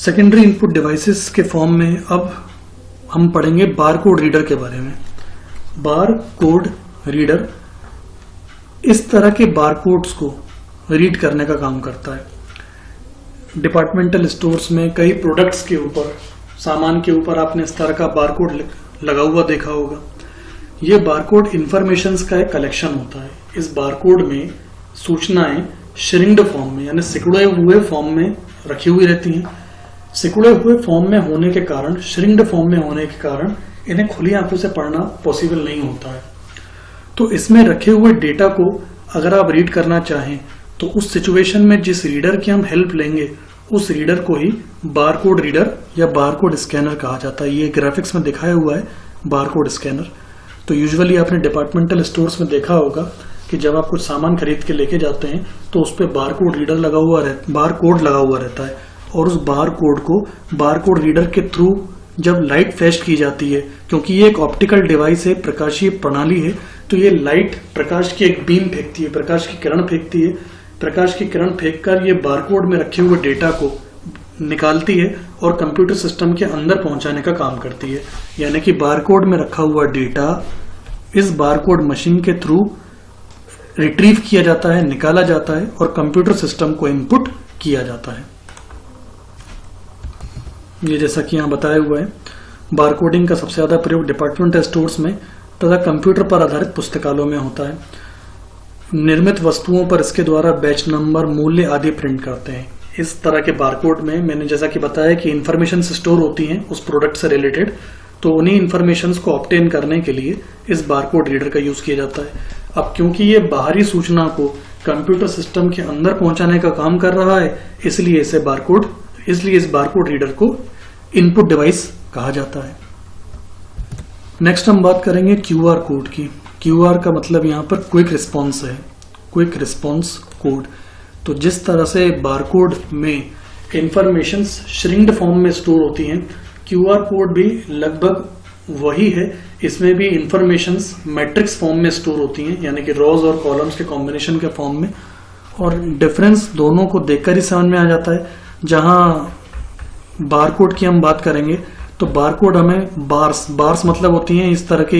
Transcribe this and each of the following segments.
Secondary input devices के form में अब हम पढ़ेंगे बारकोड रीडर के बारे में। बारकोड रीडर इस तरह के बारकोड्स को रीड करने का काम करता है। डिपार्टमेंटल स्टोर्स में कई प्रोडक्ट्स के ऊपर, सामान के ऊपर आपने इस तरह का बारकोड लगा हुआ देखा होगा। ये बारकोड इंफॉर्मेशंस का एक कलेक्शन होता है। इस बारकोड में सूचनाएं श्रिंक्ड फॉर्म में यानी सिकुड़े हुए फॉर्म में रखी हुई रहती हैं। सिकुड़े हुए फॉर्म में होने के कारण, श्रिंक्ड फॉर्म में होने के कारण इन्हें खुली आंखों से पढ़ना पॉसिबल नहीं होता है। तो इसमें रखे हुए डेटा को अगर आप रीड करना चाहें तो उस सिचुएशन में जिस रीडर की हम हेल्प लेंगे उस रीडर को ही बारकोड रीडर या बारकोड स्कैनर कहा जाता है। ये ग्राफिक्स में दिखाया हुआ है बारकोड स्कैनर। तो यूजुअली आपने डिपार्टमेंटल स्टोर्स में देखा होगा कि जब आप कुछ सामान खरीद के लेके जाते हैं तो उस पर बारकोड रीडर लगा हुआ बारकोड लगा हुआ रहता है, और उस बारकोड को बारकोड रीडर के थ्रू जब लाइट फ्लैश की जाती है, क्योंकि ये एक ऑप्टिकल डिवाइस है, प्रकाशीय प्रणाली है, तो ये लाइट प्रकाश की एक बीम फेंकती है, प्रकाश की किरण फेंकती है। प्रकाश की किरण फेंककर ये बारकोड में रखे हुए डेटा को निकालती है और कंप्यूटर सिस्टम के अंदर पहुंचाने का काम करती है। यानी कि बारकोड में रखा हुआ डेटा इस बारकोड मशीन के थ्रू रिट्रीव किया जाता है, निकाला जाता है और कंप्यूटर सिस्टम को इनपुट किया जाता है। ये जैसा कि यहां बताया हुआ है, बारकोडिंग का सबसे ज्यादा प्रयोग डिपार्टमेंटल स्टोर्स में तथा कंप्यूटर पर आधारित पुस्तकालयों में होता है। निर्मित वस्तुओं पर इसके द्वारा बैच नंबर, मूल्य आदि प्रिंट करते हैं। इस तरह के बारकोड में मैंने जैसा कि बताया कि इंफॉर्मेशन स्टोर होती हैं उस प्रोडक्ट से रिलेटेड, तो उन्हीं इंफॉर्मेशन को ऑब्टेन करने के लिए इस बारकोड रीडर का यूज किया जाता है। अब क्योंकि ये बाहरी सूचना को कंप्यूटर सिस्टम के अंदर पहुंचाने का काम कर रहा है, इसलिए इस बारकोड रीडर को इनपुट डिवाइस कहा जाता है। नेक्स्ट हम बात करेंगे क्यूआर कोड की। क्यूआर का मतलब यहाँ पर क्विक रिस्पॉन्स है, क्विक रिस्पॉन्स कोड। तो जिस तरह से बारकोड में इंफॉर्मेशंस श्रिंक्ड फॉर्म में स्टोर होती हैं, क्यूआर कोड भी लगभग वही है। इसमें भी इंफॉर्मेशंस मैट्रिक्स फॉर्म में स्टोर होती हैं, यानी कि रोज और कॉलम्स के कॉम्बिनेशन के फॉर्म में। और डिफरेंस दोनों को देखकर ही समझ में आ जाता है। जहां बारकोड की हम बात करेंगे तो बारकोड हमें बार्स मतलब होती हैं इस तरह के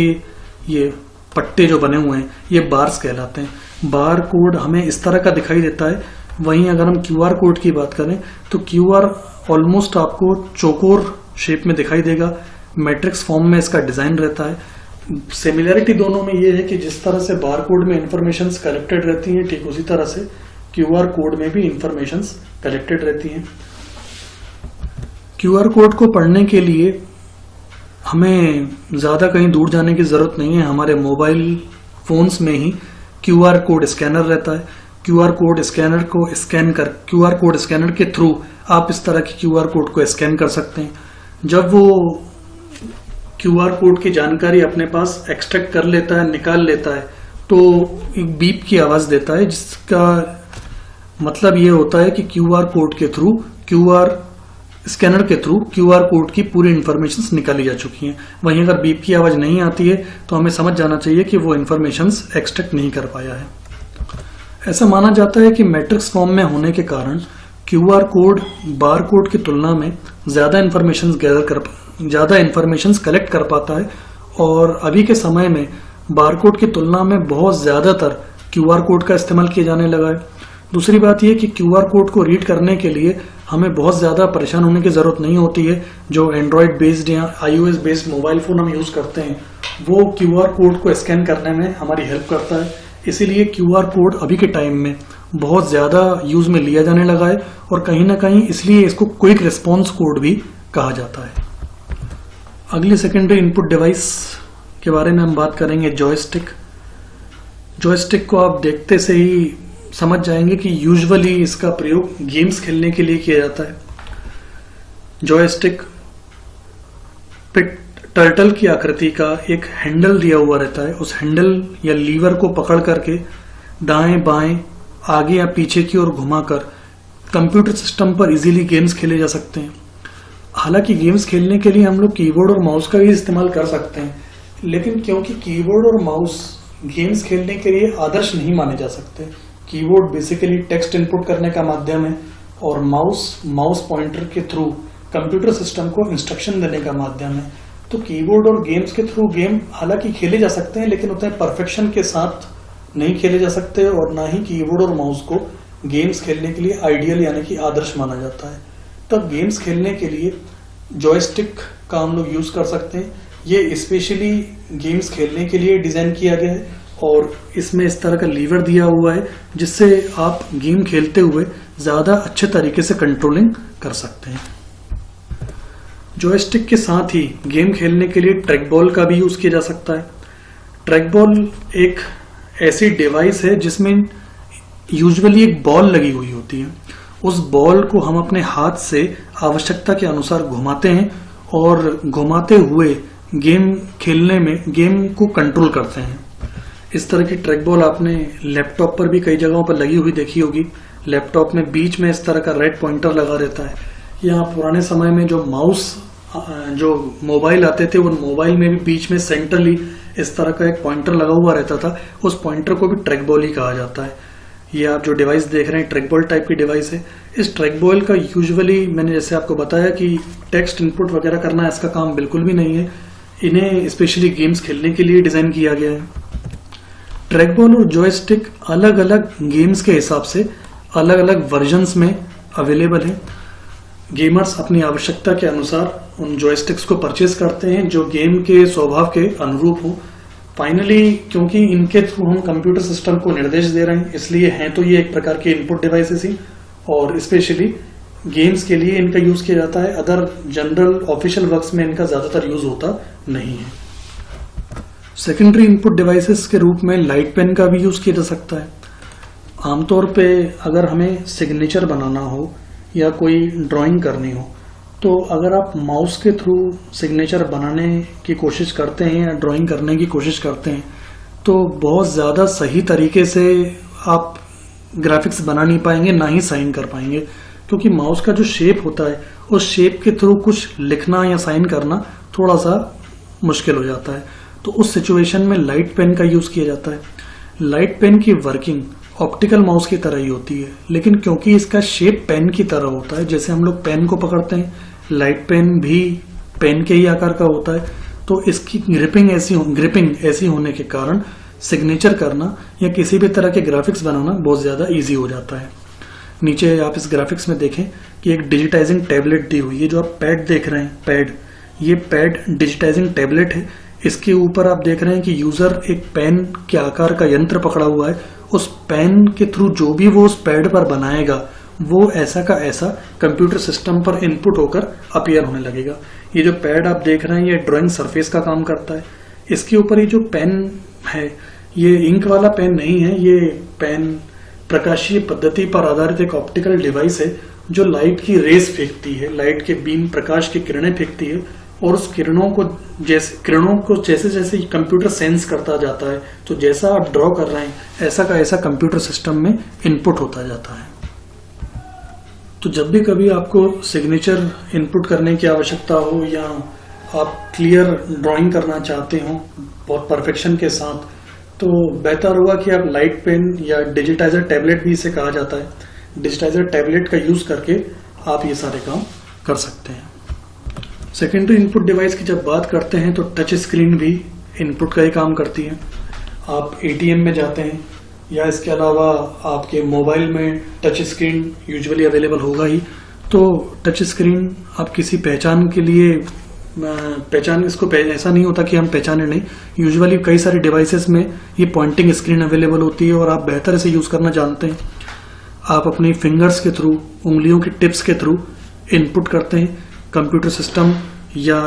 ये पट्टे जो बने हुए हैं, ये बार्स कहलाते हैं। बार कोड हमें इस तरह का दिखाई देता है। वहीं अगर हम क्यूआर कोड की बात करें तो क्यूआर ऑलमोस्ट आपको चौकोर शेप में दिखाई देगा, मैट्रिक्स फॉर्म में इसका डिजाइन रहता है। सिमिलरिटी दोनों में ये है कि जिस तरह से बार कोड में इंफॉर्मेशन कलेक्टेड रहती हैं, ठीक उसी तरह से क्यूआर कोड में भी इंफॉर्मेशन कलेक्टेड रहती हैं। क्यूआर कोड को पढ़ने के लिए हमें ज्यादा कहीं दूर जाने की जरूरत नहीं है। हमारे मोबाइल फोन्स में ही क्यूआर कोड स्कैनर रहता है। क्यूआर कोड स्कैनर के थ्रू आप इस तरह के क्यूआर कोड को स्कैन कर सकते हैं। जब वो क्यूआर कोड की जानकारी अपने पास एक्सट्रैक्ट कर लेता है, निकाल लेता है, तो एक बीप की आवाज देता है, जिसका मतलब ये होता है कि क्यूआर कोड के थ्रू, क्यूआर स्कैनर के थ्रू क्यूआर कोड की पूरी इंफॉर्मेशंस निकाली जा चुकी हैं। वहीं अगर बीप की आवाज नहीं आती है तो हमें समझ जाना चाहिए कि वो इंफॉर्मेशंस एक्सट्रैक्ट नहीं कर पाया है। ऐसा माना जाता है कि मैट्रिक्स फॉर्म में होने के कारण क्यूआर कोड बार कोड की तुलना में ज्यादा इंफॉर्मेशंस कलेक्ट कर पाता है, और अभी के समय में बारकोड की तुलना में बहुत ज्यादातर क्यूआर कोड का इस्तेमाल किया जाने लगा है। दूसरी बात यह कि क्यूआर कोड को रीड करने के लिए हमें बहुत ज्यादा परेशान होने की जरूरत नहीं होती है। जो एंड्रॉइड बेस्ड या iOS बेस्ड मोबाइल फोन हम यूज करते हैं वो क्यूआर कोड को स्कैन करने में हमारी हेल्प करता है। इसीलिए क्यूआर कोड अभी के टाइम में बहुत ज्यादा यूज में लिया जाने लगा है, और कहीं ना कहीं इसलिए इसको क्विक रिस्पॉन्स कोड भी कहा जाता है। अगली सेकेंडरी इनपुट डिवाइस के बारे में हम बात करेंगे जॉयस्टिक। जॉयस्टिक को आप देखते से ही समझ जाएंगे कि यूजुअली इसका प्रयोग गेम्स खेलने के लिए किया जाता है। जॉयस्टिक पे टर्टल की आकृति का एक हैंडल दिया हुआ रहता है। उस हैंडल या लीवर को पकड़ करके दाएं बाएं, आगे या पीछे की ओर घुमाकर कंप्यूटर सिस्टम पर इजीली गेम्स खेले जा सकते हैं। हालांकि गेम्स खेलने के लिए हम लोग कीबोर्ड और माउस का भी इस्तेमाल कर सकते हैं, लेकिन क्योंकि कीबोर्ड और माउस गेम्स खेलने के लिए आदर्श नहीं माने जा सकते। कीबोर्ड बेसिकली टेक्स्ट इनपुट करने का माध्यम है और माउस पॉइंटर के थ्रू कंप्यूटर सिस्टम को इंस्ट्रक्शन देने का माध्यम है। तो कीबोर्ड और गेम्स के थ्रू गेम हालांकि खेले जा सकते हैं, लेकिन उतने परफेक्शन के साथ नहीं खेले जा सकते, और ना ही कीबोर्ड और माउस को गेम्स खेलने के लिए आइडियल यानी कि आदर्श माना जाता है। तब गेम्स खेलने के लिए जॉयस्टिक का हम लोग यूज कर सकते हैं। ये स्पेशली गेम्स खेलने के लिए डिजाइन किया गया है, और इसमें इस तरह का लीवर दिया हुआ है जिससे आप गेम खेलते हुए ज्यादा अच्छे तरीके से कंट्रोलिंग कर सकते हैं। जॉयस्टिक के साथ ही गेम खेलने के लिए ट्रैक बॉल का भी यूज किया जा सकता है। ट्रैक बॉल एक ऐसी डिवाइस है जिसमें यूजुअली एक बॉल लगी हुई होती है। उस बॉल को हम अपने हाथ से आवश्यकता के अनुसार घुमाते हैं और घुमाते हुए गेम खेलने में गेम को कंट्रोल करते हैं। इस तरह की ट्रैक बॉल आपने लैपटॉप पर भी कई जगहों पर लगी हुई देखी होगी। लैपटॉप में बीच में इस तरह का रेड पॉइंटर लगा रहता है। यहाँ पुराने समय में जो माउस जो मोबाइल आते थे, उन मोबाइल में भी बीच में सेंट्रली इस तरह का एक पॉइंटर लगा हुआ रहता था। उस पॉइंटर को भी ट्रैक बॉल ही कहा जाता है। ये आप जो डिवाइस देख रहे हैं ट्रैक बॉल टाइप की डिवाइस है। इस ट्रैक बॉल का यूजुअली मैंने जैसे आपको बताया कि टेक्स्ट इनपुट वगैरह करना इसका काम बिल्कुल भी नहीं है। इन्हें स्पेशली गेम्स खेलने के लिए डिजाइन किया गया है। ट्रैक बॉल और जॉयस्टिक अलग अलग गेम्स के हिसाब से अलग अलग वर्जन्स में अवेलेबल है। गेमर्स अपनी आवश्यकता के अनुसार उन जॉयस्टिक्स को परचेज करते हैं जो गेम के स्वभाव के अनुरूप हो। फाइनली क्योंकि इनके थ्रू हम कंप्यूटर सिस्टम को निर्देश दे रहे हैं, इसलिए हैं तो ये एक प्रकार के इनपुट डिवाइसेस ही, और स्पेशली गेम्स के लिए इनका यूज किया जाता है। अदर जनरल ऑफिशियल वर्क्स में इनका ज्यादातर यूज होता नहीं है। सेकेंडरी इनपुट डिवाइसेस के रूप में लाइट पेन का भी यूज किया जा सकता है। आमतौर पे अगर हमें सिग्नेचर बनाना हो या कोई ड्राइंग करनी हो, तो अगर आप माउस के थ्रू सिग्नेचर बनाने की कोशिश करते हैं या ड्राइंग करने की कोशिश करते हैं, तो बहुत ज़्यादा सही तरीके से आप ग्राफिक्स बना नहीं पाएंगे, ना ही साइन कर पाएंगे, क्योंकि माउस का जो शेप होता है उस शेप के थ्रू कुछ लिखना या साइन करना थोड़ा सा मुश्किल हो जाता है। तो उस सिचुएशन में लाइट पेन का यूज किया जाता है। लाइट पेन की वर्किंग ऑप्टिकल माउस की तरह ही होती है, लेकिन क्योंकि इसका शेप पेन की तरह होता है, जैसे हम लोग पेन को पकड़ते हैं, लाइट पेन भी पेन के ही आकार का होता है, तो इसकी ग्रिपिंग ऐसी होने के कारण सिग्नेचर करना या किसी भी तरह के ग्राफिक्स बनाना बहुत ज्यादा इजी हो जाता है। नीचे आप इस ग्राफिक्स में देखें कि एक डिजिटाइजिंग टैबलेट दी हुई है। जो आप पैड देख रहे हैं, ये पैड डिजिटाइजिंग टैबलेट है। इसके ऊपर आप देख रहे हैं कि यूजर एक पेन के आकार का यंत्र पकड़ा हुआ है। उस पेन के थ्रू जो भी वो उस पैड पर बनाएगा, वो ऐसा का ऐसा कंप्यूटर सिस्टम पर इनपुट होकर अपीयर होने लगेगा। ये जो पैड आप देख रहे हैं, ये ड्राइंग सरफेस का काम करता है। इसके ऊपर ये जो पेन है, ये इंक वाला पेन नहीं है। ये पेन प्रकाशीय पद्धति पर आधारित एक ऑप्टिकल डिवाइस है जो लाइट की रेस फेंकती है, लाइट के बीम, प्रकाश की किरणें फेंकती है, और उस किरणों को जैसे जैसे कंप्यूटर सेंस करता जाता है, तो जैसा आप ड्रॉ कर रहे हैं ऐसा का ऐसा कंप्यूटर सिस्टम में इनपुट होता जाता है। तो जब भी कभी आपको सिग्नेचर इनपुट करने की आवश्यकता हो या आप क्लियर ड्राइंग करना चाहते हो बहुत परफेक्शन के साथ, तो बेहतर होगा कि आप लाइट पेन या डिजिटाइजर टैबलेट भी इसे कहा जाता है, डिजिटाइजर टैबलेट का यूज करके आप ये सारे काम कर सकते हैं। सेकेंडरी इनपुट डिवाइस की जब बात करते हैं तो टच स्क्रीन भी इनपुट का ही काम करती है। आप एटीएम में जाते हैं या इसके अलावा आपके मोबाइल में टच स्क्रीन यूजुअली अवेलेबल होगा ही, तो टच स्क्रीन आप किसी पहचान के लिए इसको ऐसा नहीं होता कि हम पहचाने नहीं। यूजुअली कई सारे डिवाइसेस में ये पॉइंटिंग स्क्रीन अवेलेबल होती है और आप बेहतर से यूज करना जानते हैं। आप अपनी फिंगर्स के थ्रू, उंगलियों की टिप्स के थ्रू इनपुट करते हैं। कंप्यूटर सिस्टम या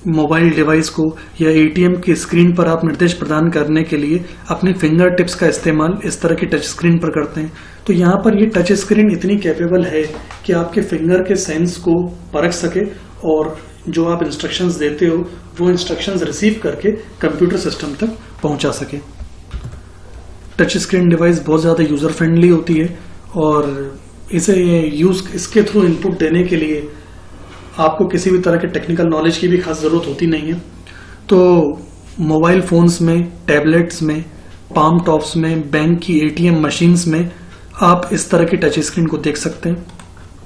मोबाइल डिवाइस को या एटीएम की स्क्रीन पर आप निर्देश प्रदान करने के लिए अपनी फिंगर टिप्स का इस्तेमाल इस तरह की टच स्क्रीन पर करते हैं। तो यहाँ पर ये टच स्क्रीन इतनी कैपेबल है कि आपके फिंगर के सेंस को परख सके और जो आप इंस्ट्रक्शंस देते हो वो इंस्ट्रक्शंस रिसीव करके कंप्यूटर सिस्टम तक पहुंचा सके। टच स्क्रीन डिवाइस बहुत ज़्यादा यूजर फ्रेंडली होती है और इसके थ्रू इनपुट देने के लिए आपको किसी भी तरह के टेक्निकल नॉलेज की भी खास जरूरत होती नहीं है। तो मोबाइल फोन्स में, टैबलेट्स में, पाम टॉप्स में, बैंक की एटीएम मशीन्स में आप इस तरह की टच स्क्रीन को देख सकते हैं।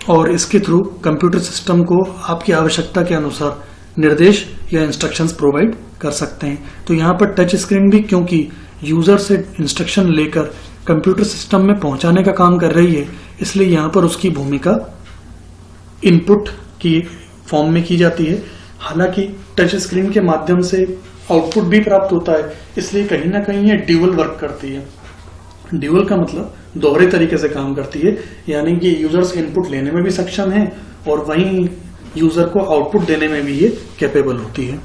और इसके थ्रू कंप्यूटर सिस्टम को आपकी आवश्यकता के अनुसार निर्देश या इंस्ट्रक्शंस प्रोवाइड कर सकते हैं। तो यहाँ पर टच स्क्रीन भी क्योंकि यूजर से इंस्ट्रक्शन लेकर कंप्यूटर सिस्टम में पहुंचाने का काम कर रही है, इसलिए यहाँ पर उसकी भूमिका इनपुट की फॉर्म में की जाती है। हालांकि टच स्क्रीन के माध्यम से आउटपुट भी प्राप्त होता है, इसलिए कहीं ना कहीं ये ड्यूअल वर्क करती है। ड्यूअल का मतलब दोहरे तरीके से काम करती है, यानी कि यूजर्स इनपुट लेने में भी सक्षम है और वहीं यूजर को आउटपुट देने में भी ये कैपेबल होती है।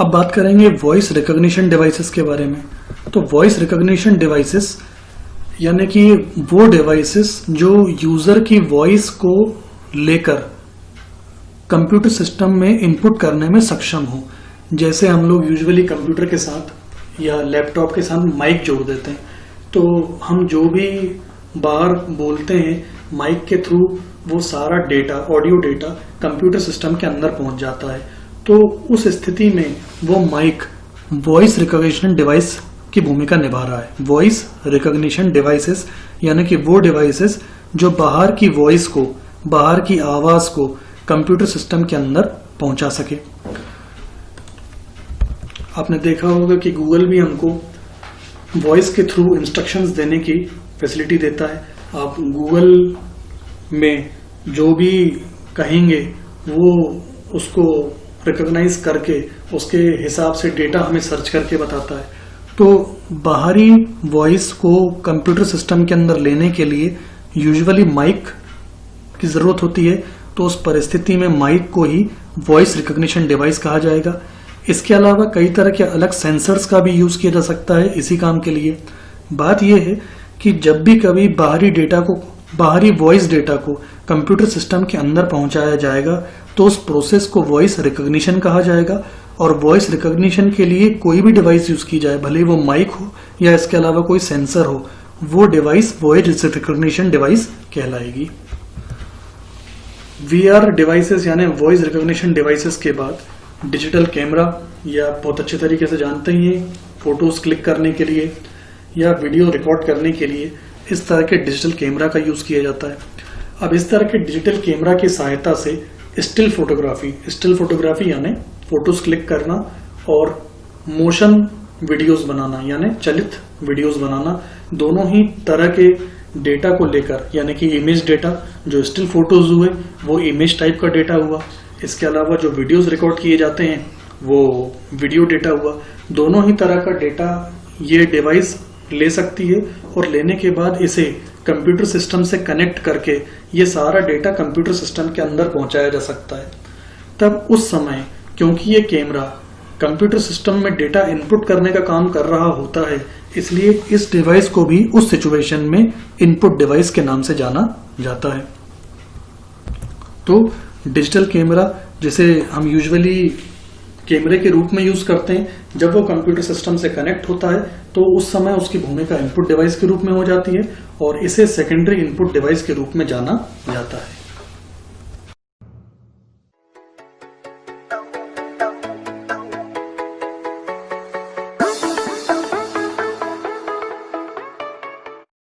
अब बात करेंगे वॉइस रिकॉग्निशन डिवाइसेस के बारे में। तो वॉइस रिकॉग्निशन डिवाइसेस यानी कि वो डिवाइसेस जो यूजर की वॉइस को लेकर कंप्यूटर सिस्टम में इनपुट करने में सक्षम हो। जैसे हम लोग यूजुअली कंप्यूटर के साथ या लैपटॉप के साथ माइक जोड़ देते हैं, तो हम जो भी बाहर बोलते हैं माइक के थ्रू वो सारा data, audio data computer system के अंदर पहुंच जाता है। तो उस स्थिति में वो माइक वॉइस रिकॉग्निशन डिवाइस की भूमिका निभा रहा है। वॉइस रिकॉग्निशन डिवाइसेस यानी कि वो डिवाइसेस जो बाहर की वॉइस को, बाहर की आवाज को कंप्यूटर सिस्टम के अंदर पहुंचा सके। आपने देखा होगा कि गूगल भी हमको वॉइस के थ्रू इंस्ट्रक्शंस देने की फैसिलिटी देता है। आप गूगल में जो भी कहेंगे वो उसको रिकॉग्नाइज करके उसके हिसाब से डेटा हमें सर्च करके बताता है। तो बाहरी वॉइस को कंप्यूटर सिस्टम के अंदर लेने के लिए यूजुअली माइक की जरूरत होती है। तो उस परिस्थिति में माइक को ही वॉइस रिकॉग्निशन डिवाइस कहा जाएगा। इसके अलावा कई तरह के अलग सेंसर्स का भी यूज किया जा सकता है इसी काम के लिए। बात यह है कि जब भी कभी बाहरी वॉइस डेटा को कंप्यूटर सिस्टम के अंदर पहुंचाया जाएगा तो उस प्रोसेस को वॉइस रिकॉग्निशन कहा जाएगा। और वॉइस रिकॉग्निशन के लिए कोई भी डिवाइस यूज की जाए, भले वो माइक हो या इसके अलावा कोई सेंसर हो, वो डिवाइस वॉइस रिकॉग्निशन डिवाइस कहलाएगी। VR डिवाइसेस यानी वॉइस रिकॉग्निशन डिवाइसेस के बाद डिजिटल कैमरा, या बहुत अच्छे तरीके से जानते ही हैं फोटोज क्लिक करने के लिए या वीडियो रिकॉर्ड करने के लिए इस तरह के डिजिटल कैमरा का यूज किया जाता है। अब इस तरह के डिजिटल कैमरा की सहायता से स्टिल फोटोग्राफी यानी फोटोज क्लिक करना और मोशन वीडियोस बनाना यानी चलित वीडियोस बनाना, दोनों ही तरह के डेटा को लेकर, यानी कि इमेज डेटा, जो स्टिल फोटोज हुए वो इमेज टाइप का डेटा हुआ, इसके अलावा जो वीडियोस रिकॉर्ड किए जाते हैं वो वीडियो डेटा हुआ। दोनों ही तरह का डेटा ये डिवाइस ले सकती है और लेने के बाद इसे कंप्यूटर सिस्टम से कनेक्ट करके ये सारा डेटा कंप्यूटर सिस्टम के अंदर पहुंचाया जा सकता है। तब उस समय क्योंकि ये कैमरा कंप्यूटर सिस्टम में डेटा इनपुट करने का काम कर रहा होता है, इसलिए इस डिवाइस को भी उस सिचुएशन में इनपुट डिवाइस के नाम से जाना जाता है। तो डिजिटल कैमरा जिसे हम यूजुअली कैमरे के रूप में यूज करते हैं, जब वो कंप्यूटर सिस्टम से कनेक्ट होता है तो उस समय उसकी भूमिका इनपुट डिवाइस के रूप में हो जाती है और इसे सेकेंडरी इनपुट डिवाइस के रूप में जाना जाता है।